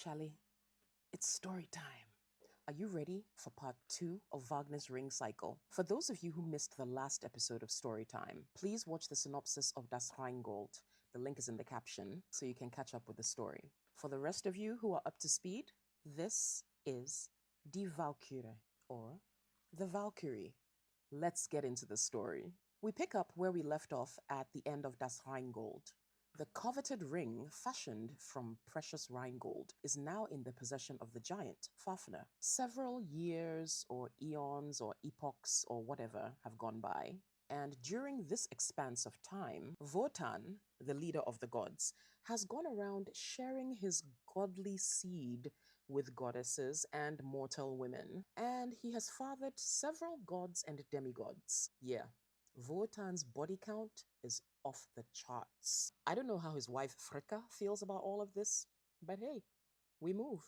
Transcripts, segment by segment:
Tsale, it's story time. Are you ready for part 2 of Wagner's Ring Cycle? For those of you who missed the last episode of Storytime, please watch the synopsis of Das Rheingold. The link is in the caption so you can catch up with the story. For the rest of you who are up to speed, this is Die Walküre, or the Valkyrie. Let's get into the story. We pick up where we left off at the end of Das Rheingold. The coveted ring, fashioned from precious Rheingold, is now in the possession of the giant, Fafner. Several years or eons or epochs or whatever have gone by, and during this expanse of time, Wotan, the leader of the gods, has gone around sharing his godly seed with goddesses and mortal women, and he has fathered several gods and demigods. Yeah, Wotan's body count is off the charts. I don't know how his wife Fricka feels about all of this, but hey, we move.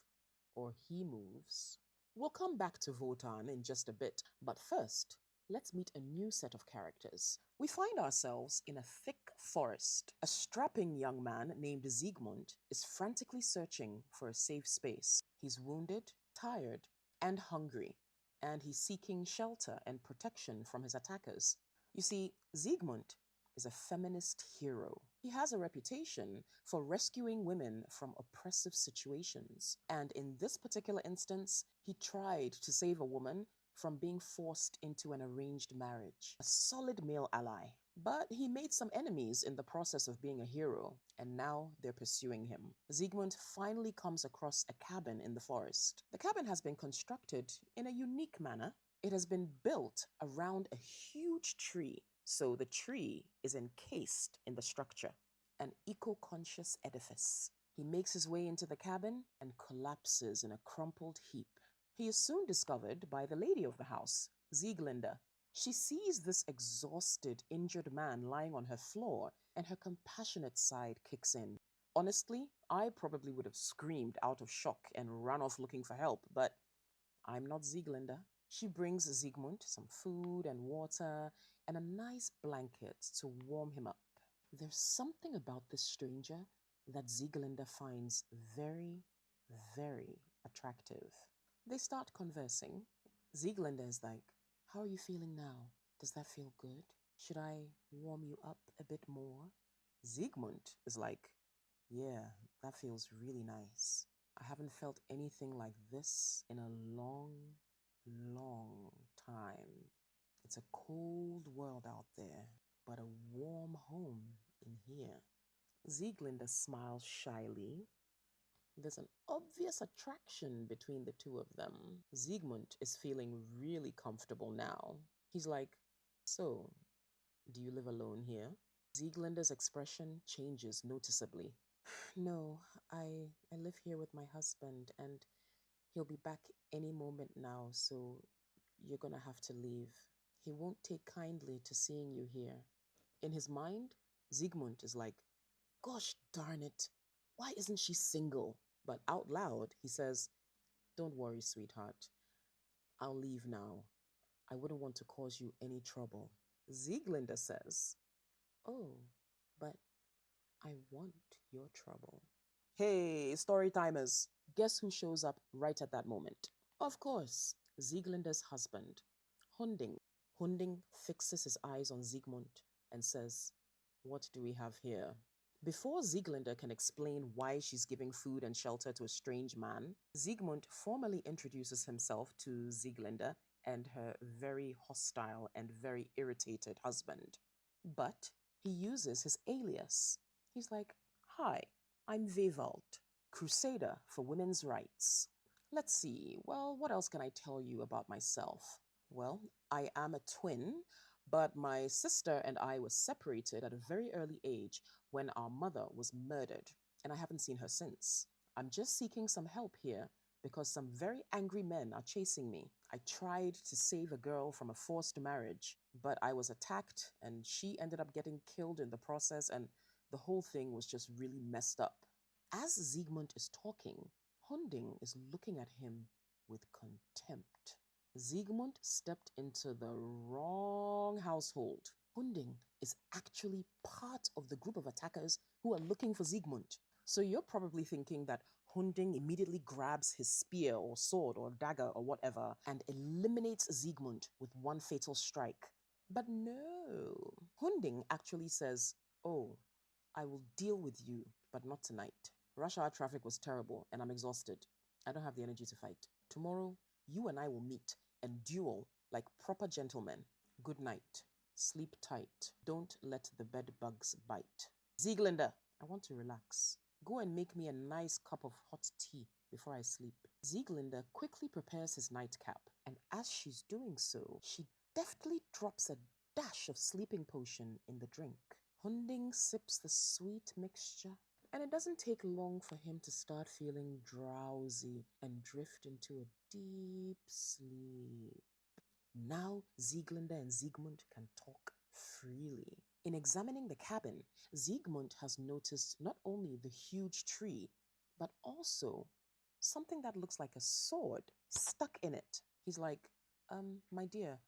Or he moves. We'll come back to Wotan in just a bit, but first, let's meet a new set of characters. We find ourselves in a thick forest. A strapping young man named Siegmund is frantically searching for a safe space. He's wounded, tired, and hungry, and he's seeking shelter and protection from his attackers. You see, Siegmund is a feminist hero. He has a reputation for rescuing women from oppressive situations. And in this particular instance, he tried to save a woman from being forced into an arranged marriage. A solid male ally. But he made some enemies in the process of being a hero, and now they're pursuing him. Siegmund finally comes across a cabin in the forest. The cabin has been constructed in a unique manner. It has been built around a huge tree, so the tree is encased in the structure, an eco-conscious edifice. He makes his way into the cabin and collapses in a crumpled heap. He is soon discovered by the lady of the house, Sieglinde. She sees this exhausted, injured man lying on her floor, and her compassionate side kicks in. Honestly, I probably would have screamed out of shock and run off looking for help, but I'm not Sieglinde. She brings Siegmund some food and water and a nice blanket to warm him up. There's something about this stranger that Sieglinde finds very, very attractive. They start conversing. Sieglinde is like, "How are you feeling now? Does that feel good? Should I warm you up a bit more?" Siegmund is like, "Yeah, that feels really nice. I haven't felt anything like this in a long, long time. It's a cold world out there, but a warm home in here." Sieglinde smiles shyly. There's an obvious attraction between the two of them. Siegmund is feeling really comfortable now. He's like, "So, do you live alone here?" Sieglinde's expression changes noticeably. "No, I live here with my husband, and he'll be back any moment now, so you're gonna have to leave. He won't take kindly to seeing you here." In his mind, Siegmund is like, "Gosh darn it, why isn't she single?" But out loud, he says, "Don't worry, sweetheart. I'll leave now. I wouldn't want to cause you any trouble." Sieglinde says, "Oh, but I want your trouble." Hey, story timers. Guess who shows up right at that moment? Of course, Sieglinde's husband, Hunding. Hunding fixes his eyes on Siegmund and says, "What do we have here?" Before Sieglinde can explain why she's giving food and shelter to a strange man, Siegmund formally introduces himself to Sieglinde and her very hostile and very irritated husband. But he uses his alias. He's like, "Hi, I'm Wewald, crusader for women's rights." Let's see, well, what else can I tell you about myself? Well, I am a twin, but my sister and I were separated at a very early age when our mother was murdered, and I haven't seen her since. I'm just seeking some help here because some very angry men are chasing me. I tried to save a girl from a forced marriage, but I was attacked and she ended up getting killed in the process, and the whole thing was just really messed up. As Siegmund is talking, Hunding is looking at him with contempt. Siegmund stepped into the wrong household. Hunding is actually part of the group of attackers who are looking for Siegmund. So you're probably thinking that Hunding immediately grabs his spear or sword or dagger or whatever and eliminates Siegmund with one fatal strike. But no, Hunding actually says, "Oh, I will deal with you, but not tonight. Rush hour traffic was terrible and I'm exhausted. I don't have the energy to fight. Tomorrow, you and I will meet and duel like proper gentlemen. Good night. Sleep tight. Don't let the bed bugs bite. Sieglinde, I want to relax. Go and make me a nice cup of hot tea before I sleep." Sieglinde quickly prepares his nightcap, and as she's doing so, she deftly drops a dash of sleeping potion in the drink. Hunding sips the sweet mixture, and it doesn't take long for him to start feeling drowsy and drift into a deep sleep. Now Sieglinde and Siegmund can talk freely. In examining the cabin, Siegmund has noticed not only the huge tree, but also something that looks like a sword stuck in it. He's like, my dear,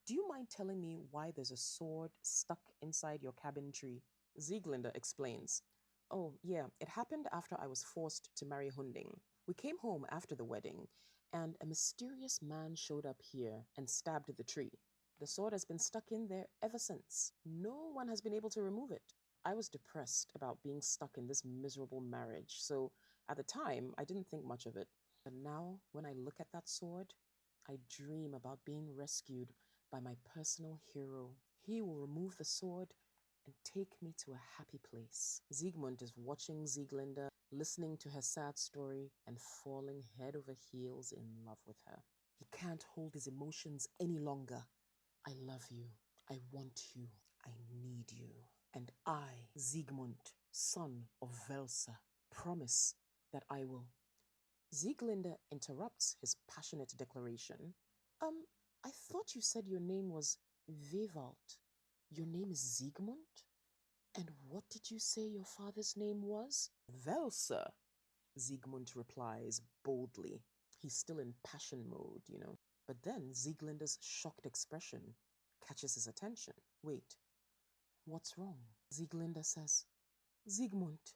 do you mind telling me why there's a sword stuck inside your cabin tree?" Sieglinde explains, "Oh, yeah, it happened after I was forced to marry Hunding. We came home after the wedding, and a mysterious man showed up here and stabbed the tree. The sword has been stuck in there ever since. No one has been able to remove it. I was depressed about being stuck in this miserable marriage, so at the time, I didn't think much of it. But now, when I look at that sword, I dream about being rescued by my personal hero. He will remove the sword and take me to a happy place." Siegmund is watching Sieglinde, listening to her sad story, and falling head over heels in love with her. He can't hold his emotions any longer. "I love you. I want you. I need you. And I, Siegmund, son of Welsa, promise that I will." Sieglinde interrupts his passionate declaration. I thought you said your name was Wewald. Your name is Siegmund? And what did you say your father's name was?" "Welsa," Siegmund replies boldly. He's still in passion mode. But then Sieglinde's shocked expression catches his attention. "Wait, what's wrong?" Sieglinde says, "Siegmund,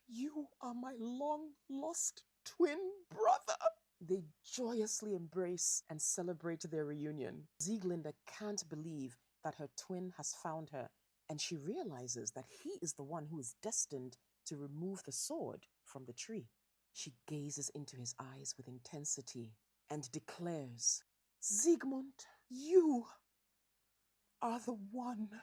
you are my long-lost twin brother." They joyously embrace and celebrate their reunion. Sieglinde can't believe that her twin has found her, and she realizes that he is the one who is destined to remove the sword from the tree. She gazes into his eyes with intensity and declares, "Siegmund, you are the one."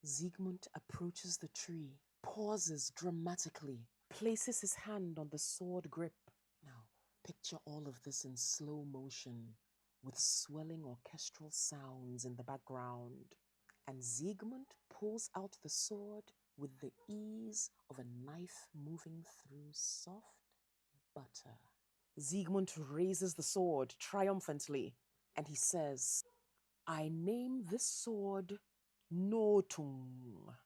Siegmund approaches the tree, pauses dramatically, places his hand on the sword grip. Now, picture all of this in slow motion, with swelling orchestral sounds in the background. And Siegmund pulls out the sword with the ease of a knife moving through soft butter. Siegmund raises the sword triumphantly, and he says, "I name this sword Notung,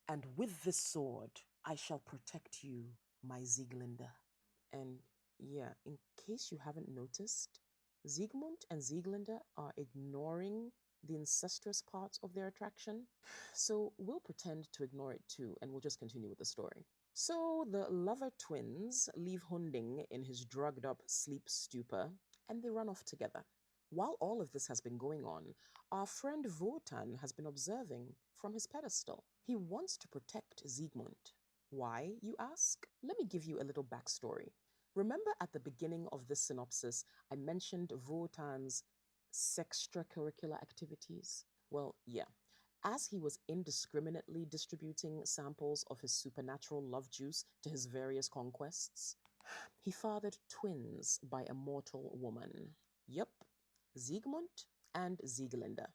and with this sword I shall protect you, my Sieglinde." And yeah, in case you haven't noticed, Siegmund and Sieglinde are ignoring the incestuous part of their attraction. So we'll pretend to ignore it too, and we'll just continue with the story. So the lover twins leave Hunding in his drugged up sleep stupor, and they run off together. While all of this has been going on, our friend Wotan has been observing from his pedestal. He wants to protect Siegmund. Why, you ask? Let me give you a little backstory. Remember at the beginning of this synopsis, I mentioned Wotan's extracurricular activities? Well, yeah. As he was indiscriminately distributing samples of his supernatural love juice to his various conquests, he fathered twins by a mortal woman. Yup, Siegmund and Sieglinde.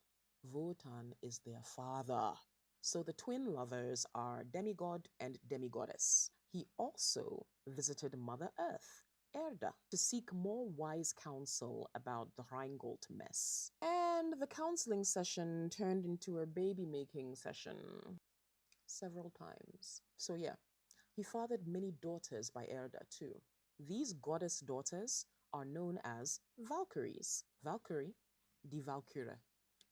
Wotan is their father. So the twin lovers are demigod and demigoddess. He also visited Mother Earth, Erda, to seek more wise counsel about the Rheingold mess. And the counseling session turned into a baby-making session several times. So yeah, he fathered many daughters by Erda too. These goddess daughters are known as Valkyries. Valkyrie, die Walküre.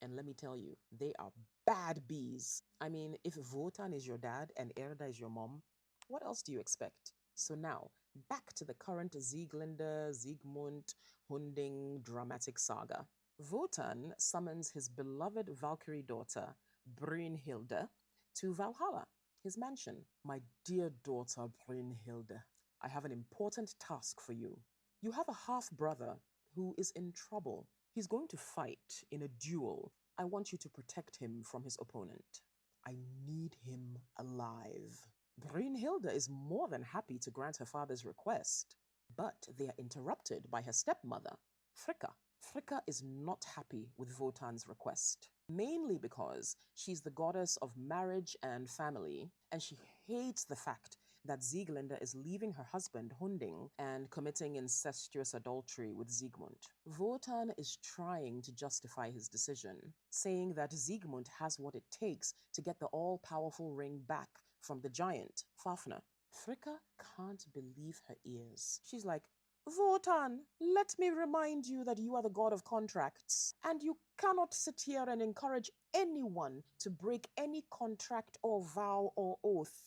And let me tell you, they are bad bees. I mean, if Wotan is your dad and Erda is your mom, what else do you expect? So now, Back to the current Sieglinde, Siegmund, Hunding dramatic saga. Wotan summons his beloved Valkyrie daughter, Brünnhilde, to Valhalla, his mansion. My dear daughter Brünnhilde, I have an important task for you. You have a half-brother who is in trouble. He's going to fight in a duel. I want you to protect him from his opponent. I need him alive. Brünnhilde is more than happy to grant her father's request, but they are interrupted by her stepmother, Fricka. Fricka is not happy with Wotan's request, mainly because she's the goddess of marriage and family, and she hates the fact that Sieglinde is leaving her husband Hunding and committing incestuous adultery with Siegmund. Wotan is trying to justify his decision, saying that Siegmund has what it takes to get the all-powerful ring back from the giant, Fafner. Fricka can't believe her ears. She's like, Wotan, let me remind you that you are the god of contracts, and you cannot sit here and encourage anyone to break any contract or vow or oath.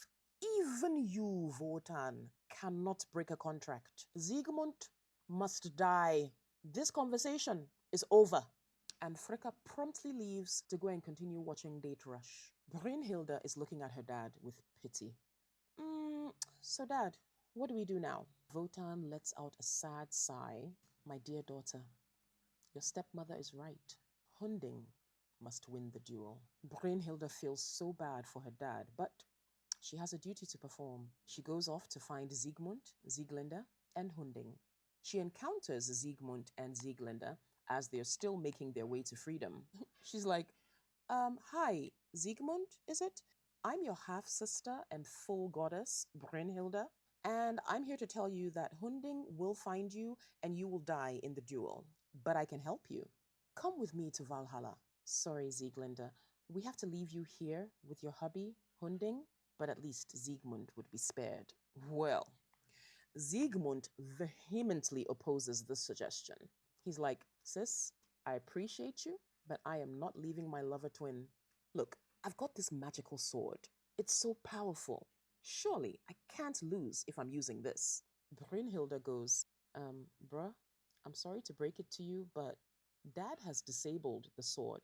Even you, Wotan, cannot break a contract. Siegmund must die. This conversation is over. And Fricka promptly leaves to go and continue watching Date Rush. Brünnhilde is looking at her dad with pity. So Dad, what do we do now? Wotan lets out a sad sigh. My dear daughter, your stepmother is right. Hunding must win the duel. Brünnhilde feels so bad for her dad, but she has a duty to perform. She goes off to find Siegmund, Sieglinde, and Hunding. She encounters Siegmund and Sieglinde as they're still making their way to freedom. She's like, hi, Siegmund, is it? I'm your half-sister and full goddess, Brünnhilde, and I'm here to tell you that Hunding will find you and you will die in the duel. But I can help you. Come with me to Valhalla. Sorry, Sieglinde, we have to leave you here with your hubby, Hunding, but at least Siegmund would be spared. Well, Siegmund vehemently opposes this suggestion. He's like, sis, I appreciate you, but I am not leaving my lover twin. Look, I've got this magical sword. It's so powerful. Surely I can't lose if I'm using this. Brünnhilde goes, bruh, I'm sorry to break it to you, but Dad has disabled the sword.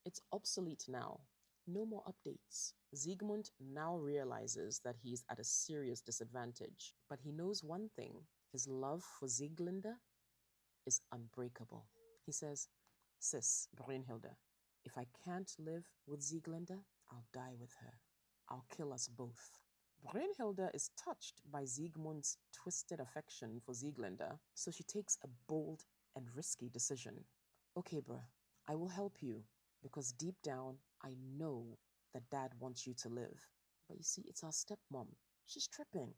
It's obsolete now. No more updates. Siegmund now realizes that he's at a serious disadvantage, but he knows one thing. His love for Sieglinde is unbreakable. He says, sis, Brünnhilde, if I can't live with Sieglinde, I'll die with her. I'll kill us both. Brünnhilde is touched by Siegmund's twisted affection for Sieglinde, so she takes a bold and risky decision. Okay, bruh, I will help you, because deep down, I know that Dad wants you to live. But you see, it's our stepmom. She's tripping.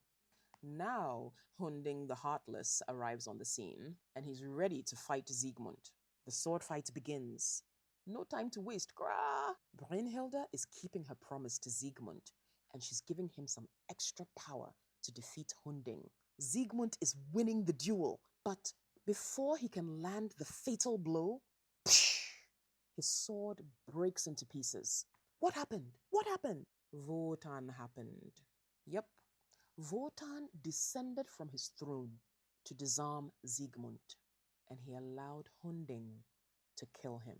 Now, Hunding the Heartless arrives on the scene, and he's ready to fight Siegmund. The sword fight begins. No time to waste. Grah! Brünnhilde is keeping her promise to Siegmund, and she's giving him some extra power to defeat Hunding. Siegmund is winning the duel, but before he can land the fatal blow, his sword breaks into pieces. What happened? What happened? Wotan happened. Yep. Wotan descended from his throne to disarm Siegmund, and he allowed Hunding to kill him.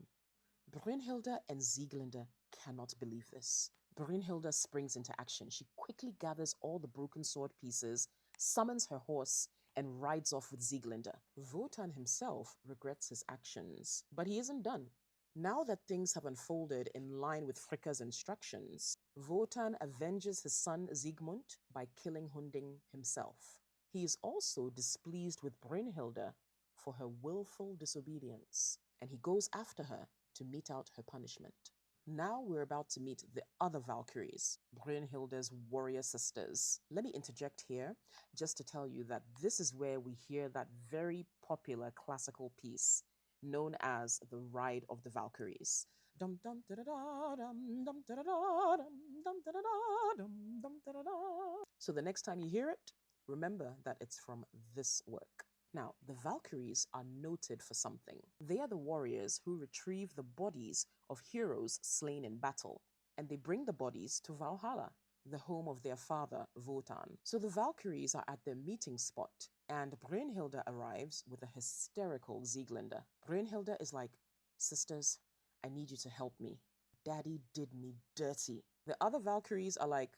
Brünnhilde and Sieglinde cannot believe this. Brünnhilde springs into action. She quickly gathers all the broken sword pieces, summons her horse, and rides off with Sieglinde. Wotan himself regrets his actions, but he isn't done. Now that things have unfolded in line with Fricka's instructions, Wotan avenges his son Siegmund by killing Hunding himself. He is also displeased with Brünnhilde for her willful disobedience, and he goes after her to mete out her punishment. Now we're about to meet the other Valkyries, Brünnhilde's warrior sisters. Let me interject here just to tell you that this is where we hear that very popular classical piece known as the Ride of the Valkyries. Dum dum da da da dum dum da da da dum dum da da da dum dum da da da. So the next time you hear it, remember that it's from this work. Now, the Valkyries are noted for something. They are the warriors who retrieve the bodies of heroes slain in battle, and they bring the bodies to Valhalla. the home of their father, Wotan. So the Valkyries are at their meeting spot, and Brünnhilde arrives with a hysterical Sieglinde. Brünnhilde is like, sisters, I need you to help me. Daddy did me dirty. The other Valkyries are like,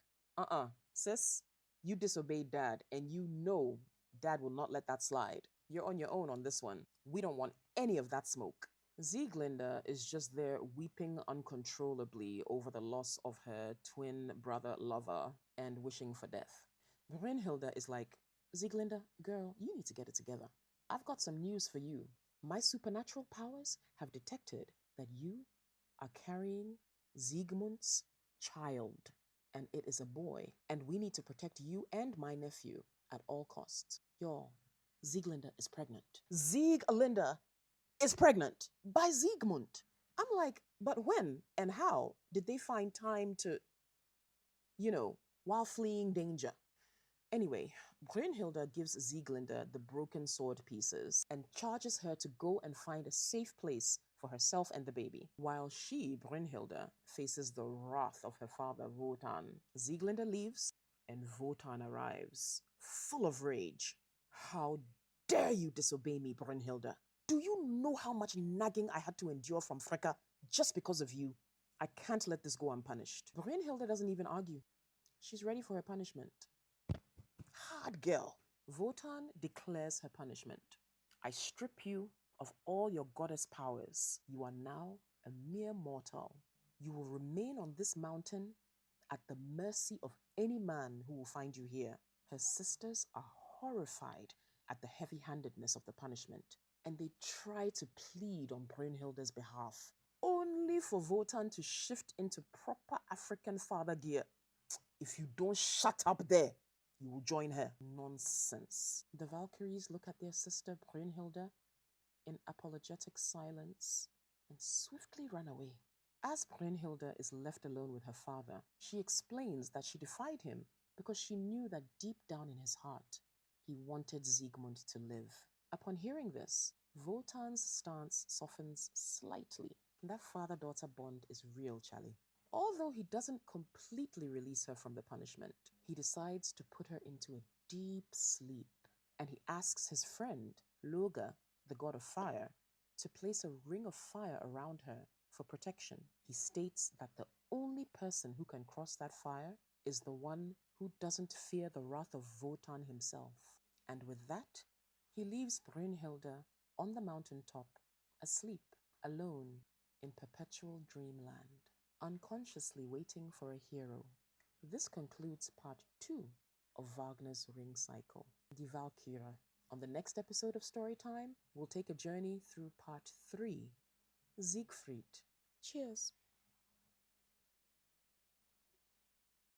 sis, you disobeyed dad, and you know dad will not let that slide. You're on your own on this one. We don't want any of that smoke. Sieglinde is just there weeping uncontrollably over the loss of her twin brother lover and wishing for death. Brünnhilde is like, Sieglinde, girl, you need to get it together. I've got some news for you. My supernatural powers have detected that you are carrying Siegmund's child, and it is a boy, and we need to protect you and my nephew at all costs. Y'all, Sieglinde is pregnant. Sieglinde is pregnant by Siegmund. I'm like, but when and how did they find time to, while fleeing danger? Anyway, Brünnhilde gives Sieglinde the broken sword pieces and charges her to go and find a safe place for herself and the baby, while she, Brünnhilde, faces the wrath of her father, Wotan. Sieglinde leaves, and Wotan arrives, full of rage. How dare you disobey me, Brünnhilde? Do you know how much nagging I had to endure from Freka just because of you? I can't let this go unpunished. Brünnhilde doesn't even argue. She's ready for her punishment. Hard girl. Wotan declares her punishment. I strip you of all your goddess powers. You are now a mere mortal. You will remain on this mountain at the mercy of any man who will find you here. Her sisters are horrified at the heavy-handedness of the punishment, and they try to plead on Brünnhilde's behalf, only for Wotan to shift into proper African father gear. If you don't shut up there, you will join her. Nonsense. The Valkyries look at their sister Brünnhilde in apologetic silence and swiftly run away. As Brünnhilde is left alone with her father, she explains that she defied him because she knew that deep down in his heart, he wanted Siegmund to live. Upon hearing this, Wotan's stance softens slightly. That father-daughter bond is real, Charlie. Although he doesn't completely release her from the punishment, he decides to put her into a deep sleep, and he asks his friend, Loga, the god of fire, to place a ring of fire around her for protection. He states that the only person who can cross that fire is the one who doesn't fear the wrath of Wotan himself. And with that, he leaves Brünnhilde on the mountaintop, asleep, alone, in perpetual dreamland, unconsciously waiting for a hero. This concludes part 2 of Wagner's Ring Cycle, Die Walküre. On the next episode of Storytime, we'll take a journey through part 3, Siegfried. Cheers!